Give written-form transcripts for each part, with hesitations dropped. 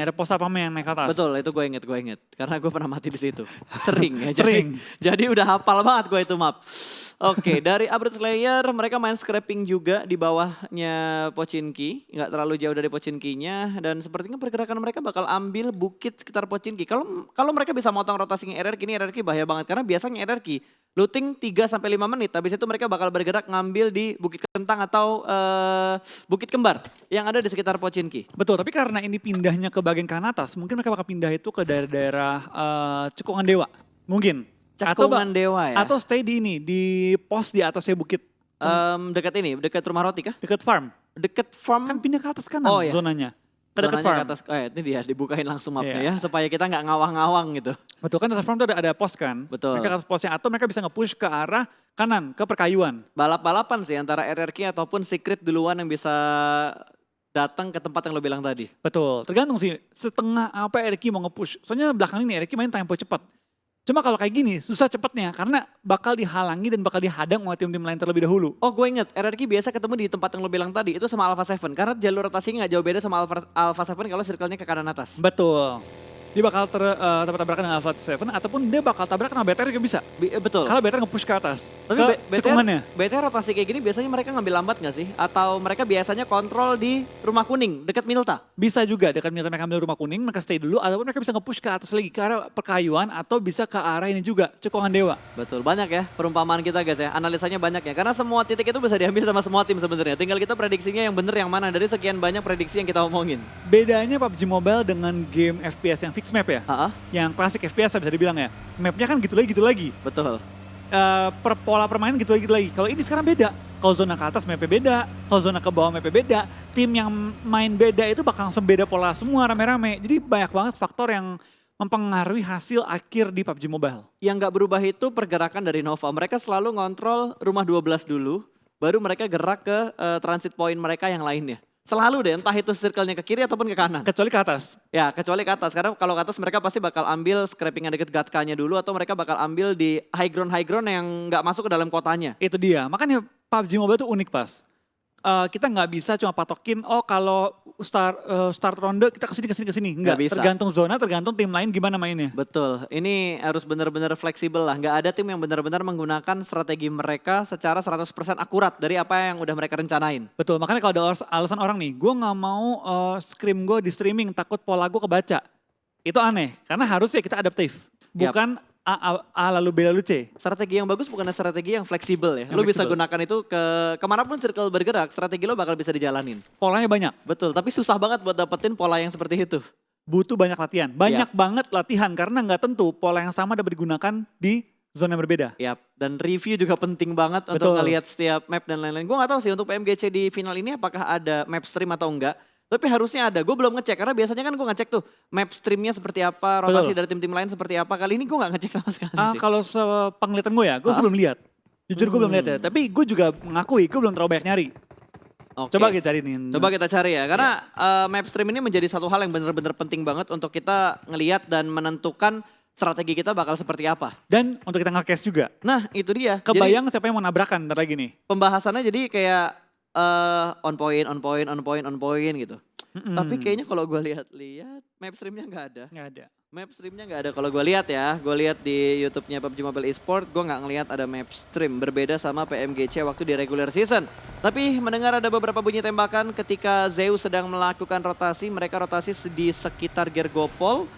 ada pos apa yang naik ke atas. Betul, itu gue inget. Karena gue pernah mati di situ. Sering ya. Sering. Jadi udah hafal banget gue itu map. Oke, dari Upgrade Slayer mereka main scrapping juga di bawahnya Pochinki. Nggak terlalu jauh dari Pochinkinya. Dan sepertinya pergerakan mereka bakal ambil bukit sekitar Pochinki. Kalau mereka bisa motong rotasinya RRQ, ini RRQ bahaya banget. Karena biasanya RRQ looting 3-5 menit. Habis itu mereka bakal bergerak ngambil di Bukit Kentang atau Bukit Kembar yang ada di sekitar Pochinki. Betul, tapi karena ini pindahnya ke bagian kanan atas, mungkin mereka bakal pindah itu ke daerah-daerah Cekungan Dewa. Mungkin. Cekungan Dewa ya? Atau stay di ini, di pos di atasnya bukit. Dekat rumah roti kah? Dekat farm. Dekat farm. Kan pindah ke atas kanan Oh, iya. zonanya. Ke dekat Zonanya farm. ke atas. Ini dia dibukain langsung mapnya Iya. ya. Supaya kita nggak ngawang-ngawang gitu. Betul, kan dekat farm itu ada pos kan. Betul. Mereka ke atas posnya atau mereka bisa nge-push ke arah kanan, ke perkayuan. Balap-balapan sih antara RRQ ataupun Secret duluan yang bisa datang ke tempat yang lo bilang tadi. Betul, tergantung sih setengah apa RRQ mau nge-push. Soalnya belakang ini RRQ main tempo cepat. Cuma kalau kayak gini susah cepatnya karena bakal dihalangi dan bakal dihadang oleh tim-tim lain terlebih dahulu. Oh, gue inget RRQ biasa ketemu di tempat yang lo bilang tadi itu sama Alpha 7 karena jalur rotasinya nggak jauh beda sama Alpha 7 kalau circle-nya ke kanan atas. Betul. Dia bakal tabrakan dengan Alpha 7 ataupun dia bakal tabrakan sama BTR juga bisa. Betul. Kalau BTR nge-push ke atas. Tapi ke cekungannya. BTR rotasi kayak gini biasanya mereka ngambil lambat gak sih? Atau mereka biasanya kontrol di rumah kuning dekat Milta? Bisa juga dekat mereka ambil rumah kuning, mereka stay dulu ataupun mereka bisa nge-push ke atas lagi ke arah perkayuan atau bisa ke arah ini juga, Cekungan Dewa. Betul, banyak ya perumpamaan kita guys ya. Analisanya banyak ya. Karena semua titik itu bisa diambil sama semua tim sebenarnya. Tinggal kita prediksinya yang bener yang mana dari sekian banyak prediksi yang kita omongin. Bedanya PUBG Mobile dengan game FPS yang fixed map ya. Yang klasik FPS bisa dibilang ya. Mapnya kan gitu lagi. Betul. Pola permainan gitu lagi. Kalau ini sekarang beda. Kalau zona ke atas mapnya beda. Kalau zona ke bawah mapnya beda. Tim yang main beda itu bakal langsung beda pola semua rame-rame. Jadi banyak banget faktor yang mempengaruhi hasil akhir di PUBG Mobile. Yang nggak berubah itu pergerakan dari Nova. Mereka selalu ngontrol rumah 12 dulu. Baru mereka gerak ke transit point mereka yang lainnya. Selalu deh, entah itu circle-nya ke kiri ataupun ke kanan. Kecuali ke atas. Ya, kecuali ke atas. Karena kalau ke atas mereka pasti bakal ambil scrapping yang deket Gatka-nya dulu atau mereka bakal ambil di high ground yang nggak masuk ke dalam kotanya. Itu dia. Makanya PUBG Mobile itu unik pas. Kita nggak bisa cuma patokin, kalau start ronde kita kesini. Nggak bisa. Tergantung zona, tergantung tim lain gimana mainnya. Betul, ini harus benar-benar fleksibel lah. Nggak ada tim yang benar-benar menggunakan strategi mereka secara 100% akurat dari apa yang udah mereka rencanain. Betul, makanya kalau ada alasan orang nih, gue nggak mau scrim gue di streaming, takut pola gue kebaca. Itu aneh, karena harusnya kita adaptif. Bukan A lalu B lalu C. Strategi yang bagus bukan strategi yang fleksibel ya. Lo bisa gunakan itu kemanapun circle bergerak, strategi lo bakal bisa dijalanin. Polanya banyak. Betul, tapi susah banget buat dapetin pola yang seperti itu. Butuh banyak latihan, banyak banget latihan karena nggak tentu pola yang sama dapat digunakan di zona yang berbeda. Yap, dan review juga penting banget untuk ngelihat setiap map dan lain-lain. Gue nggak tahu sih untuk PMGC di final ini apakah ada map stream atau enggak. Tapi harusnya ada, gue belum ngecek karena biasanya kan gue ngecek tuh map streamnya seperti apa, rotasi dari tim-tim lain seperti apa. Kali ini gue gak ngecek sama sekali sih. Kalau sepenglihatan gue ya, gue sebelum lihat. Jujur gue belum lihat ya, tapi gue juga mengakui gue belum terlalu banyak nyari. Coba kita cari nih. Coba kita cari ya, karena map stream ini menjadi satu hal yang benar-benar penting banget untuk kita ngelihat dan menentukan strategi kita bakal seperti apa. Dan untuk kita nge-cast juga. Nah itu dia. Kebayang siapa yang mau nabrakan ntar lagi nih. Pembahasannya jadi kayak on point gitu. Tapi kayaknya kalau gue lihat map streamnya nggak ada. Map streamnya nggak ada kalau gue lihat ya. Gue lihat di YouTube-nya PUBG Mobile Esport, gue nggak ngelihat ada map stream. Berbeda sama PMGC waktu di regular season. Tapi mendengar ada beberapa bunyi tembakan ketika Zeus sedang melakukan rotasi. Mereka rotasi di sekitar Gergopol.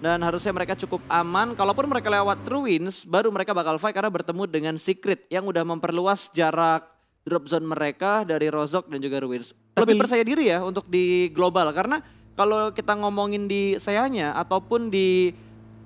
Dan harusnya mereka cukup aman. Kalaupun mereka lewat Ruins, baru mereka bakal fight karena bertemu dengan Secret yang udah memperluas jarak drop zone mereka dari Rozok dan juga Ruins. Lebih percaya diri ya untuk di global. Karena kalau kita ngomongin di Seanya ataupun di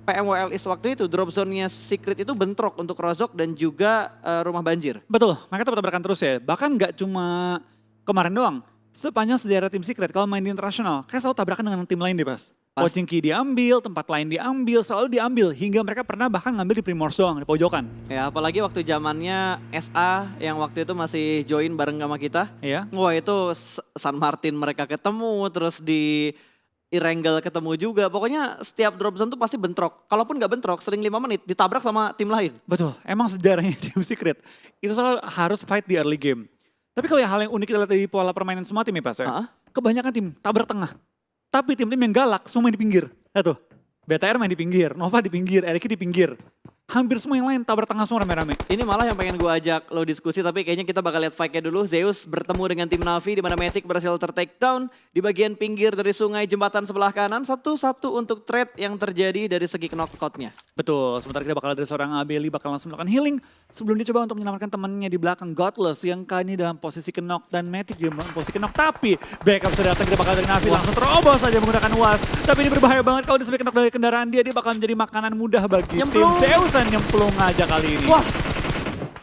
PMWL East waktu itu, drop zone-nya Secret itu bentrok untuk Rozok dan juga Rumah Banjir. Betul, mereka tabrakan terus ya. Bahkan nggak cuma kemarin doang. Sepanjang sejarah tim Secret, kalau main di internasional, kayak selalu tabrakan dengan tim lain deh Pas. Pochinki diambil, tempat lain diambil, selalu diambil. Hingga mereka pernah bahkan ngambil di Primors doang, di pojokan. Ya apalagi waktu zamannya SA yang waktu itu masih join bareng sama kita. Iya. Wah itu San Martin mereka ketemu, terus di Irengel ketemu juga. Pokoknya setiap drop zone tuh pasti bentrok. Kalaupun nggak bentrok, sering 5 menit ditabrak sama tim lain. Betul, emang sejarahnya tim Secret. Itu selalu harus fight di early game. Tapi kalau hal yang unik kita lihat dari pola permainan semua tim ya Pas ya. Kebanyakan tim tabrak tengah. Tapi tim-tim yang galak semua main di pinggir. Lihat tuh, BTR main di pinggir, Nova di pinggir, Eriki di pinggir. Hampir semua yang lain tabrak tengah semua rame-rame. Ini malah yang pengen gue ajak lo diskusi, tapi kayaknya kita bakal lihat fight-nya dulu. Zeus bertemu dengan tim Navi di mana Matic berhasil ter-takedown di bagian pinggir dari sungai jembatan sebelah kanan. Satu-satu untuk trade yang terjadi dari segi knockout-nya. Betul, sementara kita bakal ada seorang Abeli bakal langsung melakukan healing sebelum dia coba untuk menyelamatkan temannya di belakang Godless yang kali ini dalam posisi knock dan Matic juga dalam posisi knock. Tapi backup sudah datang, kita bakal dari Navi langsung terobos saja menggunakan UAS. Tapi ini berbahaya banget kalau dia sampai knock dari kendaraan dia bakal menjadi makanan mudah bagi tim Zeus dan nyemplung aja kali ini. Wah,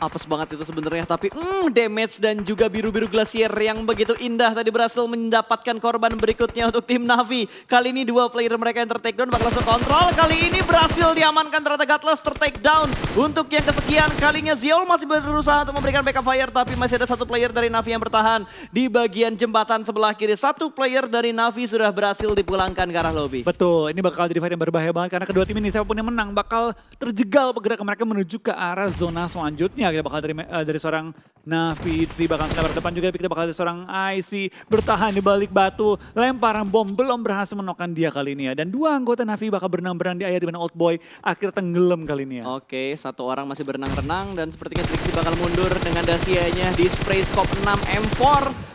apes banget itu sebenarnya, tapi damage dan juga biru-biru glacier yang begitu indah tadi berhasil mendapatkan korban berikutnya untuk tim Navi. Kali ini dua player mereka yang ter-takedown bakal langsung kontrol. Kali ini berhasil diamankan ternyata Godless ter-takedown. Untuk yang kesekian kalinya Ziol masih berusaha untuk memberikan backup fire, tapi masih ada satu player dari Navi yang bertahan di bagian jembatan sebelah kiri. Satu player dari Navi sudah berhasil dipulangkan ke arah lobby. Betul, ini bakal jadi fight yang berbahaya banget karena kedua tim ini siapapun yang menang bakal terjegal pergerakan mereka menuju ke arah zona selanjutnya. Kita bakal dari seorang Navi Itzy bakal ke depan juga, tapi kita bakal dari seorang IC bertahan di balik batu. Lemparan bom belum berhasil menokkan dia kali ini ya. Dan dua anggota Navi bakal berenang-berenang di air di mana Old Boy akhirnya tenggelam kali ini ya. Oke, satu orang masih berenang-renang dan sepertinya Trixie bakal mundur dengan Dacia-nya di spray scope 6 M4.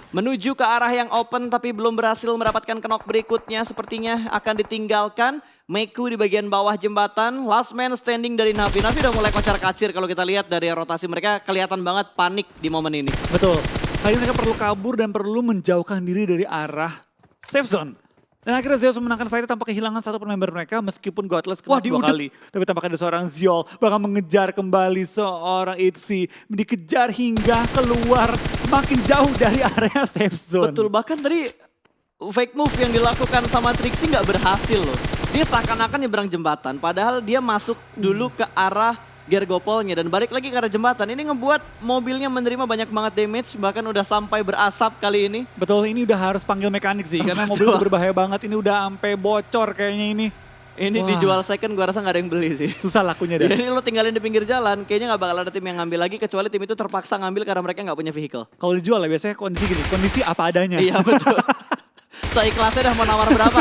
Menuju ke arah yang open tapi belum berhasil mendapatkan knock berikutnya. Sepertinya akan ditinggalkan. Meku di bagian bawah jembatan. Last man standing dari Navi. Navi udah mulai kocar-kacir kalau kita lihat dari rotasi mereka. Kelihatan banget panik di momen ini. Betul. Kali ini mereka perlu kabur dan perlu menjauhkan diri dari arah safe zone. Dan akhirnya Zeus memenangkan fight tanpa kehilangan satu member mereka meskipun Godless kena dua kali. Tapi tampaknya ada seorang Ziol bakal mengejar kembali seorang Itzy. Dikejar hingga keluar makin jauh dari area safe zone. Betul, bahkan tadi fake move yang dilakukan sama Trixie nggak berhasil loh. Dia seakan-akan nyebrang jembatan padahal dia masuk dulu ke arah gergopolnya dan balik lagi ke arah jembatan. Ini ngebuat mobilnya menerima banyak banget damage, bahkan udah sampai berasap kali ini. Betul, ini udah harus panggil mekanik sih karena mobil udah berbahaya banget. Ini udah sampai bocor kayaknya ini. Ini dijual second gua rasa nggak ada yang beli sih. Susah lakunya deh. Jadi lo tinggalin di pinggir jalan, kayaknya nggak bakal ada tim yang ngambil lagi kecuali tim itu terpaksa ngambil karena mereka nggak punya vehicle. Kalau dijual ya biasanya kondisi gini, kondisi apa adanya. Iya betul. Seikhlasnya dah mau nawar berapa.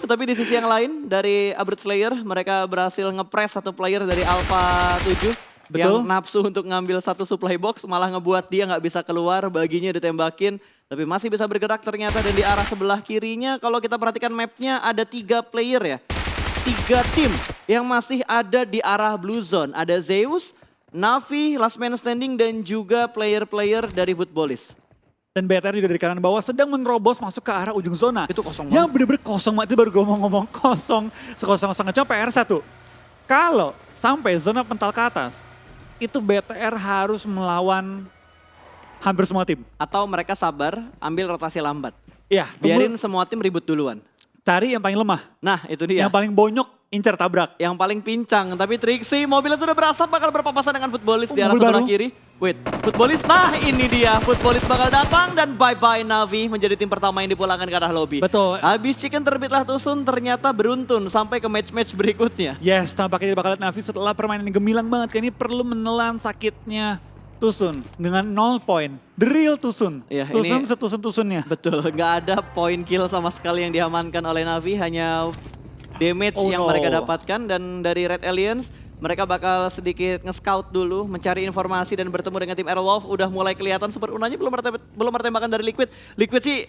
Tapi di sisi yang lain dari Abrupt Slayer mereka berhasil ngepres satu player dari Alpha 7. Yang nafsu untuk ngambil satu supply box malah ngebuat dia nggak bisa keluar, baginya ditembakin. Tapi masih bisa bergerak ternyata dan di arah sebelah kirinya kalau kita perhatikan mapnya ada 3 player ya. 3 tim yang masih ada di arah Blue Zone. Ada Zeus, Navi, Last Man Standing dan juga player-player dari Footballis. Dan BTR juga dari kanan bawah sedang menerobos masuk ke arah ujung zona. Itu kosong banget. Yang bener-bener kosong banget, itu baru gue ngomong kosong. Sekosong-kosongnya cuma PR1. Kalau sampai zona pental ke atas, itu BTR harus melawan hampir semua tim. Atau mereka sabar, ambil rotasi lambat. Iya. Biarin semua tim ribut duluan. Cari yang paling lemah. Nah itu dia. Yang paling bonyok, incer tabrak. Yang paling pincang, tapi Trixie mobilnya sudah berasap bakal berpapasan dengan Footballis di arah sebelah kiri. Wait, Footballis, nah ini dia. Footballis bakal datang dan bye-bye Navi menjadi tim pertama yang dipulangkan ke arah lobby. Betul. Habis Chicken terbitlah Tusun ternyata beruntun sampai ke match-match berikutnya. Yes, tampaknya bakal lihat Navi setelah permainan yang gemilang banget. Kayak ini perlu menelan sakitnya Tusun dengan 0 poin. The real Tusun. Ya, Tusun setusun-tusunnya. Betul, nggak ada poin kill sama sekali yang diamankan oleh Navi. Hanya damage yang mereka dapatkan dan dari Red Aliens mereka bakal sedikit nge-scout dulu, mencari informasi dan bertemu dengan tim Aerolove. Udah mulai kelihatan Super Unanya belum ada tembakan dari Liquid. Liquid sih,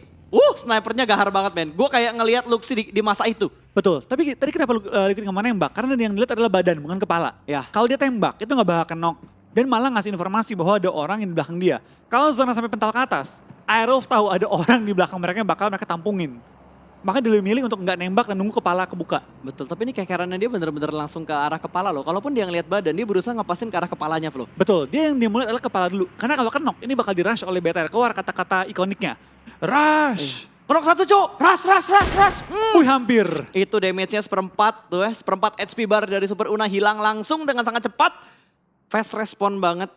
snipernya gahar banget men. Gue kayak ngelihat Luxi di masa itu. Betul, tapi tadi kenapa Liquid nggak nembak? Karena yang dilihat adalah badan, bukan kepala. Ya. Kalau dia tembak, itu nggak bakal knock. Dan malah ngasih informasi bahwa ada orang yang di belakang dia. Kalau zona sampai pental ke atas, Aerolove tahu ada orang di belakang mereka yang bakal mereka tampungin. Makanya dia lebih milih untuk nggak nembak dan nunggu kepala kebuka. Betul, tapi ini kekerannya dia bener-bener langsung ke arah kepala loh. Kalaupun dia ngelihat badan, dia berusaha ngepasin ke arah kepalanya Flo. Betul, dia yang dimulai adalah kepala dulu. Karena kalau knock, ini bakal di-rush oleh BTR. Keluar kata-kata ikoniknya. Rush! Knock satu cuk, rush. Wih hampir. Itu damage-nya seperempat tuh ya, seperempat HP bar dari Super Una hilang langsung dengan sangat cepat. Fast respon banget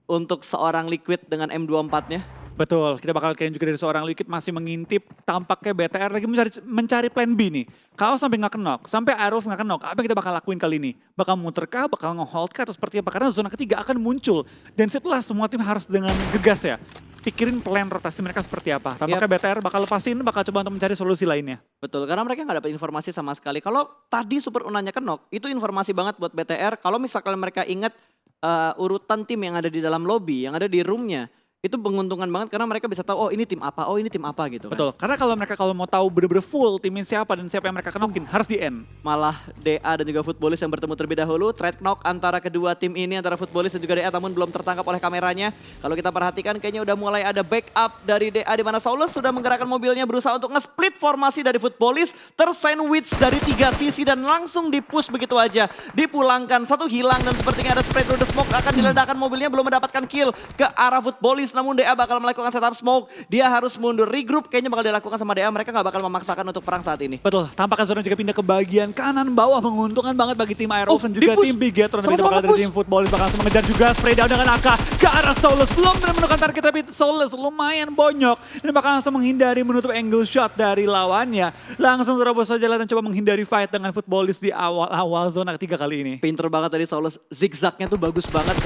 untuk seorang Liquid dengan M24-nya. Betul, kita bakal kayak juga dari seorang Liquid masih mengintip. Tampaknya BTR lagi mencari plan B nih. Kalau sampai nggak knock, sampai Aerolove nggak knock, apa yang kita bakal lakuin kali ini? Bakal muter kah, bakal nge-hold kah, atau seperti apa? Karena zona ketiga akan muncul. Dan setelah semua tim harus dengan gegas ya. pikirin plan rotasi mereka seperti apa. Tampaknya BTR bakal lepasin, bakal coba untuk mencari solusi lainnya. Betul, karena mereka nggak dapat informasi sama sekali. Kalau tadi Super Unanya ke knock, itu informasi banget buat BTR. Kalau misalkan mereka ingat urutan tim yang ada di dalam lobby, yang ada di roomnya, itu menguntungkan banget karena mereka bisa tahu, oh ini tim apa, oh ini tim apa gitu kan. Betul, karena kalau mereka mau tahu bener-bener full timnya siapa dan siapa yang mereka kenokin, harus di end. Malah DA dan juga Footballist yang bertemu terlebih dahulu. Trade knock antara kedua tim ini, antara Footballist dan juga DA, namun belum tertangkap oleh kameranya. Kalau kita perhatikan kayaknya udah mulai ada backup dari DA, di mana Saulus sudah menggerakkan mobilnya berusaha untuk nge-split formasi dari Footballist. Tersandwich dari 3 sisi dan langsung di-push begitu aja. Dipulangkan, satu hilang dan sepertinya ada spray through the smoke. Akan diledakkan mobilnya, belum mendapatkan kill ke arah Footballist. Namun DA bakal melakukan setup smoke. Dia harus mundur, regroup kayaknya bakal dilakukan sama DA. Mereka nggak bakal memaksakan untuk perang saat ini. Betul, tampaknya Zona juga pindah ke bagian kanan bawah, menguntungkan banget bagi tim Aerofen juga tim Bigetron. Tapi bakal dari tim Footballist bakal langsung mengejar juga, spray down dengan AK ke arah Saulus. Belum menemukan target tapi Saulus lumayan bonyok. Dan bakal langsung menghindari menutup angle shot dari lawannya. Langsung terobos saja dan coba menghindari fight dengan Footballist di awal-awal zona ketiga kali ini. Pinter banget tadi Saulus, zigzagnya tuh bagus banget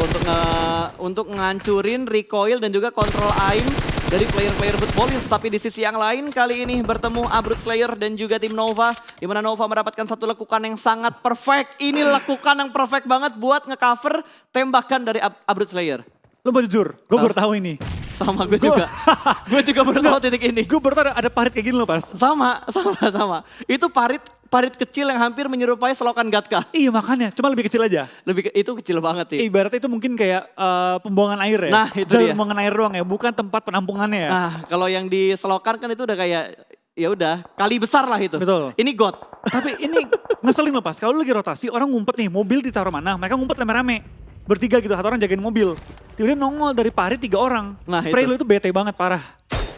untuk ngancurin recoil dan juga kontrol aim dari player-player Footballist. Tapi di sisi yang lain kali ini bertemu Abrut Slayer dan juga tim Nova. Di mana Nova mendapatkan satu lekukan yang sangat perfect. Ini lekukan yang perfect banget buat ngecover tembakan dari Abrut Slayer. Lo mau jujur, gue baru tahu ini. Sama gue juga. Gue juga baru tahu titik ini. Gue baru tahu ada parit kayak gini loh pas. Sama. Itu parit kecil yang hampir menyerupai selokan Gatka. Iya makanya, cuma lebih kecil aja. Itu kecil banget sih. Ibaratnya itu mungkin kayak pembuangan air ya. Nah itu dia. Pembuangan air doang ya, bukan tempat penampungannya ya. Nah kalau yang di selokan kan itu udah kayak, ya udah kali besar lah itu. Betul. Ini got. Tapi ini ngeselin loh pas, kalau lu lagi rotasi orang ngumpet nih, mobil ditaruh mana, mereka ngumpet rame-rame. Bertiga gitu, satu orang jagain mobil. Tiba-tiba nongol dari parit 3 orang. Nah, spray lu itu bete banget, parah.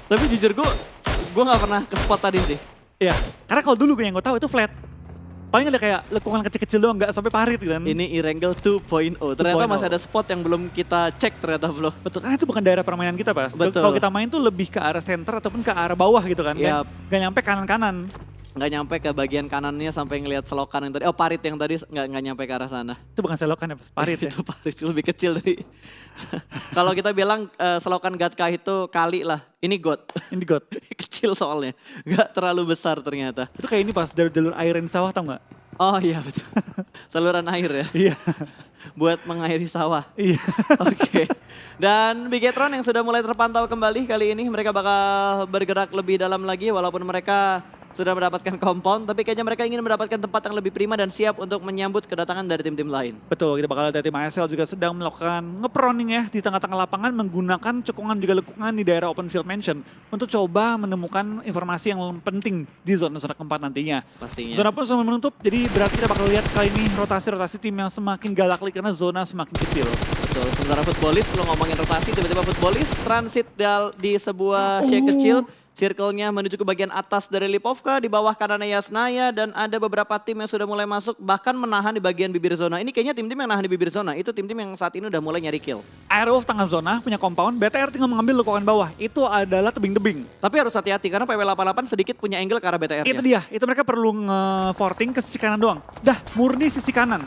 Tapi jujur gue gak pernah ke spot tadi sih. Iya, karena kalau dulu yang gue tahu itu flat. Paling ada kayak lekukan kecil-kecil doang, gak sampai parit gitu kan. Ini Erangel 2.0. Ternyata masih ada spot yang belum kita cek ternyata belum. Betul, karena itu bukan daerah permainan kita pas. Betul. Kalau kita main tuh lebih ke arah center ataupun ke arah bawah gitu kan. Yap. Gak nyampe kanan-kanan. Nggak nyampe ke bagian kanannya sampai ngelihat selokan yang tadi. Oh parit yang tadi nggak nyampe ke arah sana. Itu bukan selokan ya, parit ya. Itu parit lebih kecil dari. Kalau kita bilang selokan Gatka itu kali lah. Ini got. Ini got. Kecil soalnya. Nggak terlalu besar ternyata. Itu kayak ini pas jalur air di sawah tau nggak? Oh iya betul. Saluran air ya. Iya. Buat mengairi sawah. Iya. Oke. Dan Bigetron yang sudah mulai terpantau kembali kali ini. Mereka bakal bergerak lebih dalam lagi walaupun mereka sudah mendapatkan compound, tapi kayaknya mereka ingin mendapatkan tempat yang lebih prima dan siap untuk menyambut kedatangan dari tim-tim lain. Betul, kita bakal lihat tim ASL juga sedang melakukan ngeproning ya di tengah-tengah lapangan menggunakan cekungan juga lekukan di daerah open field mansion untuk coba menemukan informasi yang penting di zona-zona keempat nantinya. Pastinya. Zona pun sama menutup, jadi berarti kita bakal lihat kali ini rotasi-rotasi tim yang semakin galaklik karena zona semakin kecil. Betul, sementara Footballist, lo ngomongin rotasi, tiba-tiba Footballist transit di sebuah shake kecil. Circle-nya menuju ke bagian atas dari Lipovka, di bawah kanannya Yasnaya, dan ada beberapa tim yang sudah mulai masuk, bahkan menahan di bagian bibir zona. Ini kayaknya tim-tim yang nahan di bibir zona, itu tim-tim yang saat ini udah mulai nyari kill. Aerowolf tengah zona, punya compound, BTR tinggal mengambil lekukan bawah, itu adalah tebing-tebing. Tapi harus hati-hati, karena PW88 sedikit punya angle ke arah BTR-nya. Itu dia, itu mereka perlu nge-forting ke sisi kanan doang. Dah, murni sisi kanan.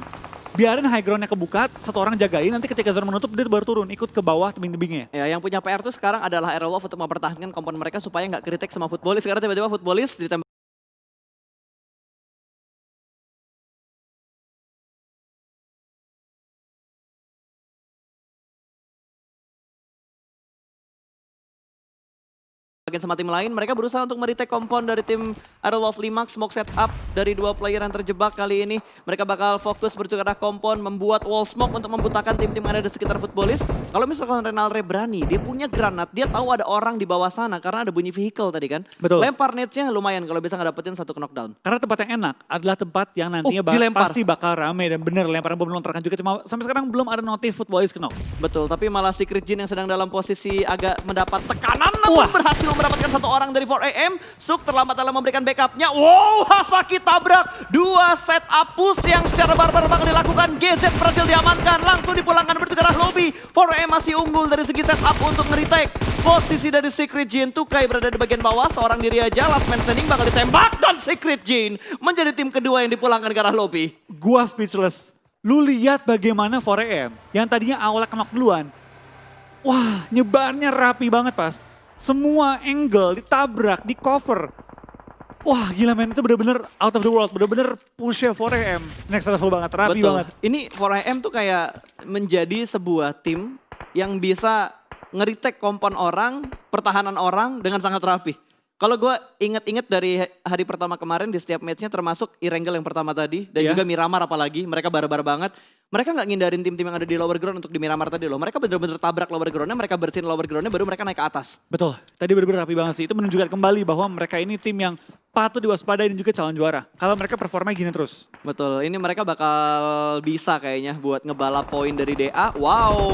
Biarin high ground-nya kebuka, satu orang jagain, nanti ketika zona menutup dia baru turun, ikut ke bawah tebing-tebingnya. Ya, yang punya PR tuh sekarang adalah Aerowolf untuk mempertahankan kompon mereka supaya nggak kritik sama Footballist, karena tiba-tiba Footballist ditembak. Bagian sama tim lain, mereka berusaha untuk meretake kompon dari tim Aerowolf Limax, smoke setup dari 2 player yang terjebak kali ini. Mereka bakal fokus bertujuh arah kompon, membuat wall smoke untuk membutakan tim-tim yang ada di sekitar Footballist. Kalau misalkan Renalre berani, dia punya granat, dia tahu ada orang di bawah sana karena ada bunyi vehicle tadi kan. Betul. Lempar nades-nya lumayan kalau bisa ngedapetin satu knockdown. Karena tempat yang enak adalah tempat yang nantinya pasti bakal rame dan bener lemparan bom melontarkan juga. Cuma sampai sekarang belum ada notif Footballist knock. Betul, tapi malah Secret Jin yang sedang dalam posisi agak mendapat tekanan namun berhasil mendapatkan satu orang dari 4AM. Suk terlambat dalam memberikan backupnya. Wow, Hasaki tabrak 2 setup push yang secara barbar bakal dilakukan. GZ berhasil diamankan, langsung dipulangkan menuju ke arah lobby. 4AM masih unggul dari segi setup untuk nge-retake. Posisi dari Secret Jin, Tukai berada di bagian bawah, seorang diri aja, last man standing bakal ditembak. Dan Secret Jin menjadi tim kedua yang dipulangkan ke arah lobby. Gua speechless. Lu lihat bagaimana 4AM yang tadinya awalnya knock duluan. Wah, nyebarnya rapi banget pas. Semua angle ditabrak, di cover. Wah gila men, itu bener-bener out of the world, bener-bener push-nya 4AM. Next level banget, rapi Betul. banget. Ini 4AM tuh kayak menjadi sebuah tim yang bisa nge-retake kompon orang, pertahanan orang dengan sangat rapi. Kalau gue inget-inget dari hari pertama kemarin di setiap matchnya termasuk Irengel yang pertama tadi dan juga Miramar apalagi, mereka barbar banget. Mereka nggak ngindarin tim-tim yang ada di lower ground untuk di Miramar tadi loh. Mereka bener-bener tabrak lower groundnya, mereka bersihin lower groundnya baru mereka naik ke atas. Betul, tadi bener-bener rapi banget sih. Itu menunjukkan kembali bahwa mereka ini tim yang patut diwaspadai dan juga calon juara. Kalau mereka performanya gini terus. Betul, ini mereka bakal bisa kayaknya buat ngebalap poin dari DA. Wow.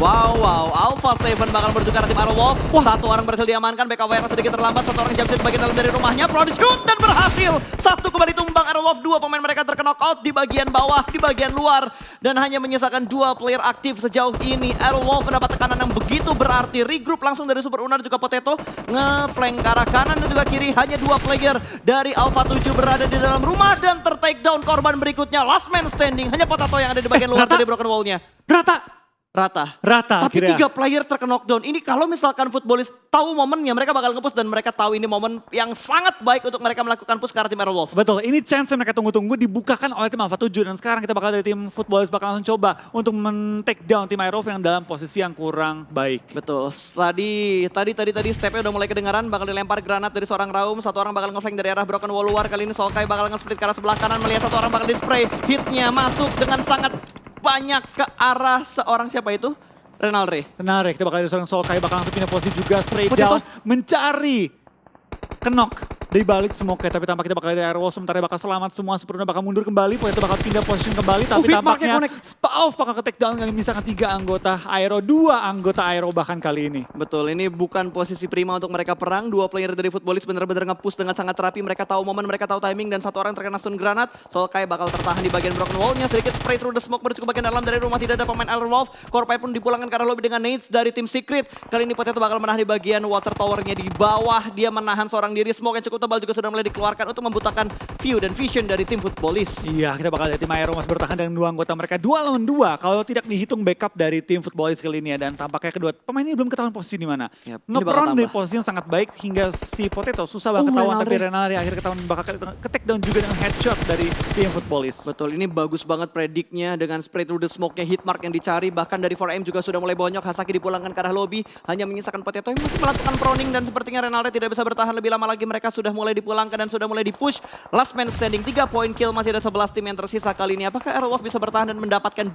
Alpha 7 bakal bertukar tim Arrowwolf. Satu orang berhasil diamankan, back aware sedikit terlambat. Satu orang jump bagian dalam dari rumahnya. Pro shoot dan berhasil. Satu kembali tumbang Arrowwolf. Dua pemain mereka terkena knockout di bagian bawah, di bagian luar. Dan hanya menyisakan 2 player aktif sejauh ini. Arrowwolf mendapat tekanan yang begitu berarti. Regroup langsung dari Super Unar juga Potato. Nge-flank ke arah kanan dan juga kiri. Hanya 2 player dari Alpha 7 berada di dalam rumah dan ter-take down korban berikutnya. Last man standing. Hanya Potato yang ada di bagian luar dari broken wall-nya. Rata. Tapi akhirnya. 3 player terkena knockdown. Ini kalau misalkan footballis tahu momennya, mereka bakal nge-push dan mereka tahu ini momen yang sangat baik untuk mereka melakukan push ke arah tim Arrowwolf. Betul, ini chance yang mereka tunggu-tunggu dibukakan oleh tim Alpha 7 dan sekarang kita bakal dari tim footballis bakal langsung coba untuk men-take down tim Arrowwolf yang dalam posisi yang kurang baik. Betul. Tadi stepnya udah mulai kedengaran, bakal dilempar granat dari seorang Raum, satu orang bakal nge-flank dari arah broken wall luar. Kali ini Solkai bakal nge-split ke arah sebelah kanan, melihat satu orang bakal di-spray. Hitnya masuk dengan sangat banyak ke arah seorang siapa itu? Renalre, kita bakal ada seorang Solkai bakal langsung pindah posisi juga, spray down, mencari knock dari balik smoke, tapi tampak kita bakal ada Airwolf sementara bakal selamat semua, Superuna bakal mundur kembali, Potato bakal pindah position kembali, tapi tampaknya Spauf bakal ke take down kali misalkan 3 anggota Aero, 2 anggota Aero bahkan kali ini. Betul, ini bukan posisi prima untuk mereka perang, 2 player dari Footballis benar-benar nge-push dengan sangat rapi, mereka tahu momen, mereka tahu timing, dan satu orang terkena stun granat, Solkai bakal tertahan di bagian broken wall-nya, sedikit spray through the smoke menuju ke bagian dalam dari rumah, tidak ada pemain Airwolf, Corpai pun dipulangkan ke arah lobby dengan nades dari tim Secret, kali ini Potato bakal menahan di bagian water tower-nya di bawah, dia menahan seorang diri, smoke yang cukup tebal juga sudah mulai dikeluarkan untuk membutakan view dan vision dari tim Footballis. Iya, kita bakal lihat tim Aero masih bertahan dengan 2 anggota mereka 2 lawan 2 kalau tidak dihitung backup dari tim Footballis kali ini ya, dan tampaknya kedua pemain ini belum ketahuan posisi di mana. Nge-prone dari posisi yang sangat baik hingga si Potato susah banget ketahuan, tapi Renalre akhirnya ketahuan bakal ke-take down juga dengan headshot dari tim Footballis. Betul, ini bagus banget prediknya dengan spray through the smoke-nya, hitmark yang dicari, bahkan dari 4M juga sudah mulai bonyok, Hasaki dipulangkan ke arah lobby, hanya menyisakan Potato yang masih melakukan proning dan sepertinya Renalre tidak bisa bertahan lebih lama lagi, mereka sudah mulai dipulangkan dan sudah mulai di-push. Last man standing, 3 poin kill, masih ada 11 tim yang tersisa kali ini. Apakah Airwolf bisa bertahan dan mendapatkan 2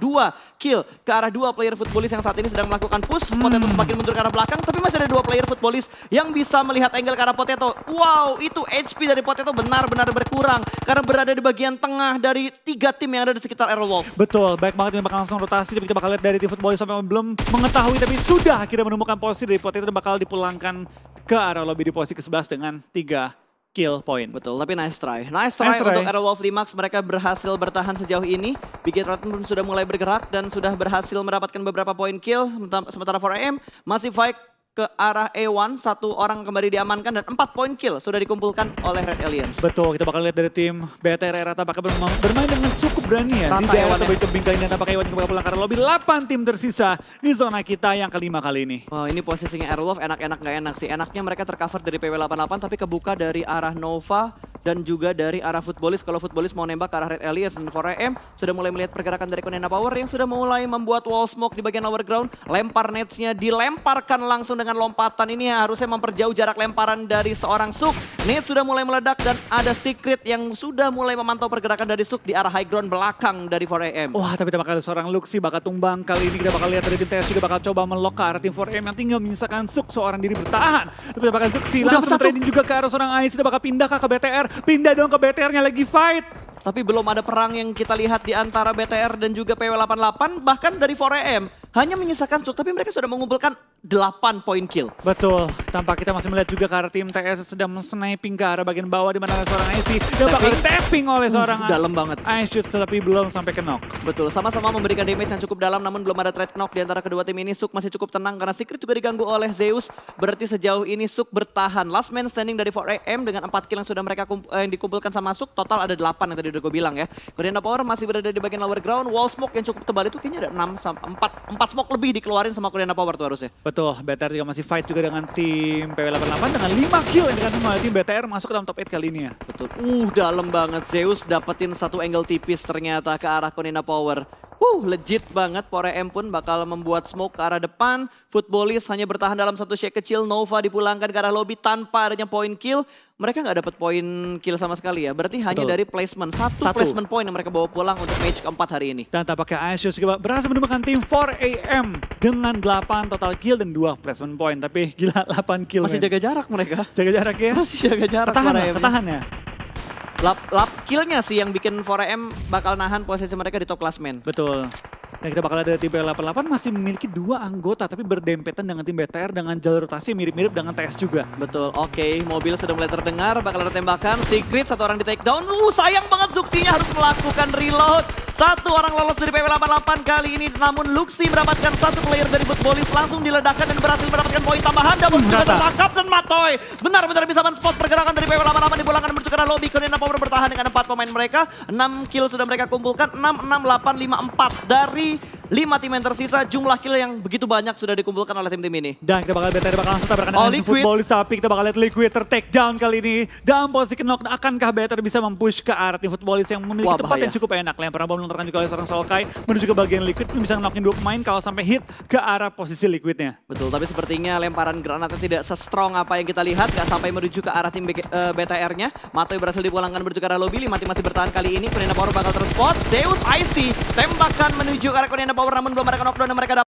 kill ke arah 2 player Footballis yang saat ini sedang melakukan push? Potato semakin mundur ke arah belakang, tapi masih ada 2 player Footballis yang bisa melihat angle ke arah Potato. Wow, itu HP dari Potato benar-benar berkurang karena berada di bagian tengah dari 3 tim yang ada di sekitar Airwolf. Betul, baik banget ini bakal langsung rotasi, tapi kita bakal lihat dari tim Footballis sampai belum mengetahui, tapi sudah akhirnya menemukan posisi dari Potato dan bakal dipulangkan ke arah lobby di posisi ke-11 dengan 3 kill point. Betul, tapi nice try. Nice try untuk Airwolf Limax. Mereka berhasil bertahan sejauh ini. Big Hit Rotten pun sudah mulai bergerak dan sudah berhasil mendapatkan beberapa poin kill. Sementara 4AM masih fight ke arah A1, 1 orang kembali diamankan dan 4 poin kill sudah dikumpulkan oleh Red Aliens. Betul, kita bakal lihat dari tim BTR Rata bakal bermain dengan cukup berani ya. Di daerah tebing kali ini tampaknya Ewan bakal pulang karena lobby 8 tim tersisa di zona kita yang kelima kali ini. Oh, ini posisinya Airwolf enak-enak gak enak sih. Enaknya mereka tercover dari PW88 tapi kebuka dari arah Nova dan juga dari arah Footballis. Kalau Footballis mau nembak ke arah Red Aliens dan 4AM sudah mulai melihat pergerakan dari Konena Power yang sudah mulai membuat wall smoke di bagian lower ground. Lempar nets-nya dilemparkan langsung dengan lompatan, ini harusnya memperjauh jarak lemparan dari seorang Suk. Nate sudah mulai meledak dan ada Secret yang sudah mulai memantau pergerakan dari Suk di arah high ground belakang dari 4AM. Wah, tapi kita bakal ada seorang Luxi bakal tumbang. Kali ini kita bakal lihat dari tim TS juga bakal coba melok ke arah tim 4AM yang tinggal menyisakan Suk seorang diri bertahan. Tapi kita bakal Luxi langsung trading juga ke arah seorang Ais, sudah bakal pindah ke BTR. Pindah dong ke BTR-nya lagi fight. Tapi belum ada perang yang kita lihat di antara BTR dan juga PW88, bahkan dari 4AM hanya menyisakan Suk, tapi mereka sudah mengumpulkan 8 poin kill. Betul, tampak kita masih melihat juga ke arah tim TS sedang sniping ke arah bagian bawah di mana ada seorang IC dan bakal tapping oleh seorang dalam banget. iShoot tapi belum sampai ke knock. Betul, sama-sama memberikan damage yang cukup dalam namun belum ada trade knock di antara kedua tim ini. Suk masih cukup tenang karena Secret juga diganggu oleh Zeus. Berarti sejauh ini Suk bertahan. Last man standing dari 4AM dengan 4 kill yang sudah mereka yang dikumpulkan sama Suk. Total ada 8 yang tadi udah gue bilang ya. Konena Power masih berada di bagian lower ground. Wall smoke yang cukup tebal itu kayaknya ada 4 4 smoke lebih dikeluarin sama Korean Power tuh harusnya. Betul, BTR juga masih fight juga dengan tim PW88 dengan 5 kill yang dikasih sama tim BTR masuk ke dalam top 8 kali ini ya. Betul, dalam banget. Zeus dapetin satu angle tipis ternyata ke arah Korean Power. Legit banget. Porem pun bakal membuat smoke ke arah depan. Footballist hanya bertahan dalam satu shake kecil. Nova dipulangkan ke arah lobby tanpa adanya point kill. Mereka nggak dapat poin kill sama sekali ya. Berarti hanya dari placement. Satu placement point yang mereka bawa pulang untuk match keempat hari ini. Dan tampaknya Ashes juga berhasil menemukan tim 4AM dengan 8 total kill dan 2 placement point. Tapi gila 8 kill. Masih jaga jarak mereka. Jaga jarak ya. Masih jaga jarak. Ketahan ya. Lap killnya sih yang bikin 4AM bakal nahan posisi mereka di top klasmen. Betul. Dan kita bakal ada tim PW88 masih memiliki 2 anggota tapi berdempetan dengan tim BTR dengan jalur rotasi mirip-mirip dengan TS juga. Betul, oke. Mobil sudah mulai terdengar, bakal ada tembakan. Secret, satu orang di take down. Sayang banget Zuxinya harus melakukan reload. Satu orang lolos dari PW88 kali ini, namun Luxi mendapatkan satu player dari Footballist langsung diledakkan dan berhasil mendapatkan poin tambahan. Double juga tertangkap dan Matoy benar-benar bisa men-spot pergerakan dari PW88 dipulangkan menuju ke arah lobby. Korean Power bertahan dengan 4 pemain mereka. 6 kill sudah mereka kumpulkan, 6, 6, 8, 5, 4 dari 5 tim yang tersisa. Jumlah kill yang begitu banyak sudah dikumpulkan oleh tim-tim ini. Dan kita bakal BTR bakal langsung tabrakan dengan Footballist, tapi kita bakal lihat Liquid ter-take down kali ini. Dalam posisi knock, akankah BTR bisa mempush ke arah tim Footballist yang memiliki tempat yang cukup enak. Lemparan bom melontarkan juga oleh seorang Sulkai menuju ke bagian Liquid, bisa knockin 2 pemain kalau sampai hit ke arah posisi Liquidnya. Betul, tapi sepertinya lemparan granatnya tidak se-strong apa yang kita lihat, gak sampai menuju ke arah tim BTR-nya. Matoy berhasil dipulangkan menuju ke arah lobby, 5 tim masih bertahan kali ini. Korean Power bakal terspot, Zeus IC tembakan menuju ke arah Korean Power namun belum ada knockdown yang mereka dapat.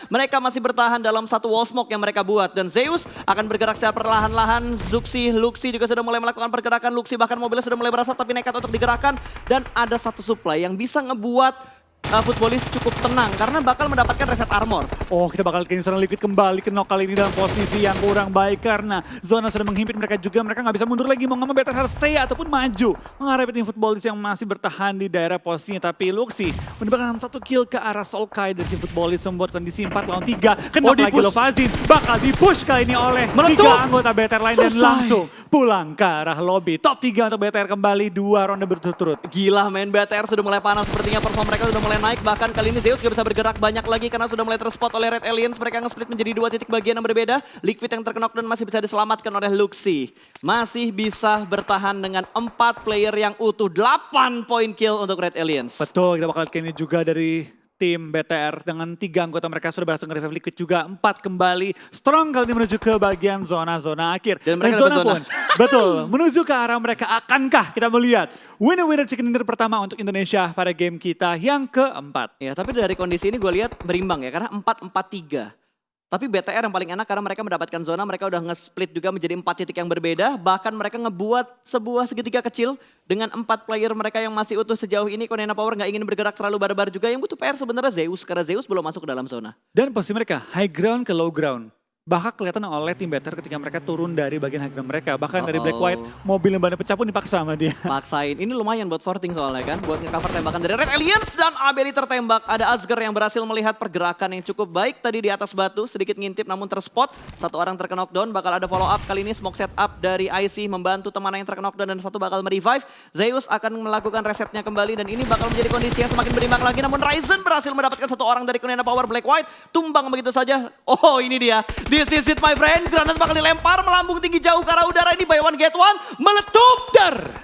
Mereka masih bertahan dalam satu wall smoke yang mereka buat. Dan Zeus akan bergerak secara perlahan-lahan. Luxi juga sudah mulai melakukan pergerakan. Luxi bahkan mobilnya sudah mulai berasap tapi nekat untuk digerakkan. Dan ada satu supply yang bisa ngebuat Footballist cukup tenang karena bakal mendapatkan reset armor. Kita bakal lihat seorang Liquid kembali ke knock kali ini dalam posisi yang kurang baik karena zona sudah menghimpit mereka juga. Mereka nggak bisa mundur lagi, mau nggak mau BTR harus stay ataupun maju menghadapi tim Footballist yang masih bertahan di daerah posisinya. Tapi Luxi mendapatkan 1 kill ke arah Sulkai dari tim Footballist membuat kondisi 4 lawan 3. Knock lagi Lovazin, bakal dipush kali ini oleh 3 anggota BTR lain dan langsung pulang ke arah lobby. Top 3 untuk BTR kembali 2 ronde berturut-turut. Gila men, BTR sudah mulai panas sepertinya, perform mereka sudah mulai naik. Bahkan kali ini Zeus juga bisa bergerak banyak lagi karena sudah mulai terspot oleh Red Aliens. Mereka nge-split menjadi 2 titik bagian yang berbeda. Liquid yang terkena dan masih bisa diselamatkan oleh Luxi. Masih bisa bertahan dengan 4 player yang utuh. 8 point kill untuk Red Aliens. Betul, kita bakal lihat ini juga dari tim BTR dengan 3 anggota mereka sudah berhasil nge-revive Liquid juga. 4 kembali strong kali ini menuju ke bagian zona-zona akhir. Dan zona pun betul menuju ke arah mereka. Akankah kita melihat winner chicken dinner pertama untuk Indonesia pada game kita yang keempat? Ya, tapi dari kondisi ini gue lihat berimbang ya karena 4-4-3. Tapi BTR yang paling enak karena mereka mendapatkan zona, mereka udah nge-split juga menjadi 4 titik yang berbeda. Bahkan mereka ngebuat sebuah segitiga kecil dengan 4 player mereka yang masih utuh sejauh ini. Korean Power nggak ingin bergerak terlalu barbar juga. Yang butuh PR sebenarnya Zeus, karena Zeus belum masuk ke dalam zona. Dan posisi mereka high ground ke low ground. Bahkan kelihatan oleh tim BTR ketika mereka turun dari bagian high ground mereka. Bahkan dari Black White, mobil yang bannya pecah pun dipaksa sama dia. Paksain, ini lumayan buat forting soalnya kan. Buat nge-cover tembakan dari Red Aliens dan Abeli tertembak. Ada Asger yang berhasil melihat pergerakan yang cukup baik tadi di atas batu. Sedikit ngintip namun terspot. 1 orang terkena knockdown, bakal ada follow up. Kali ini smoke set up dari IC membantu teman yang terkena knockdown dan 1 bakal merevive. Zeus akan melakukan resetnya kembali dan ini bakal menjadi kondisi yang semakin berimbang lagi. Namun Ryzen berhasil mendapatkan 1 orang dari Korean Power. Black White tumbang begitu saja. Ini dia. This is it my friend. Granat bakal dilempar melambung tinggi jauh ke arah udara. Ini buy one get one. Meletup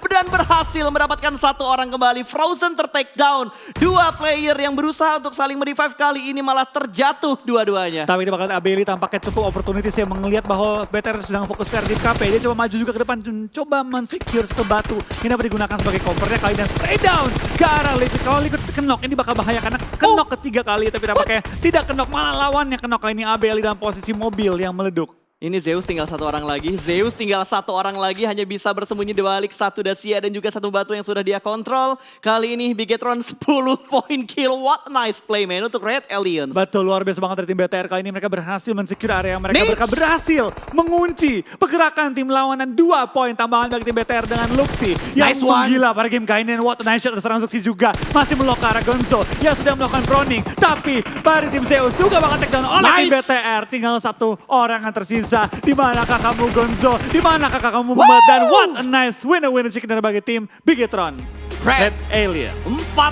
dan berhasil mendapatkan 1 orang kembali. Frozen ter-take down. 2 player yang berusaha untuk saling merevive kali ini malah terjatuh dua-duanya. Tapi ini bakal Abeli tampaknya cukup opportunity sih melihat bahwa BTR sedang fokus ke RDF KP. Dia coba maju juga ke depan, coba men-secure satu batu. Ini dapat digunakan sebagai covernya kali dan spray down ke arah Liquid. Kalau Liquid kenok ini bakal bahaya karena kenok ketiga kali tapi tampaknya tidak kenok, malah lawannya kenok kali ini. Abeli dalam posisi mobil yang meleduk. Ini Zeus tinggal 1 orang lagi. Zeus tinggal 1 orang lagi, hanya bisa bersembunyi di balik 1 Dacia dan juga 1 batu yang sudah dia kontrol. Kali ini Bigetron 10 point kill. What a nice play man untuk Red Aliens. Betul, luar biasa banget dari tim BTR. Kali ini mereka berhasil men-secure area mereka. Mereka berhasil mengunci pergerakan tim lawan dan 2 poin tambahan bagi tim BTR dengan Luxi. Yang gila pada game kali ini. What a nice shot dari seorang Luxi juga. Masih melok ke arah Gonzo yang sedang melakukan proning. Tapi dari tim Zeus juga bakal take down oleh tim BTR. Tinggal 1 orang yang tersisa. Hansa? Di manakah kamu Gonzo? Di manakah kamu Muhammad? Dan what a nice winner chicken dari bagi tim Bigetron. Red Alien. 4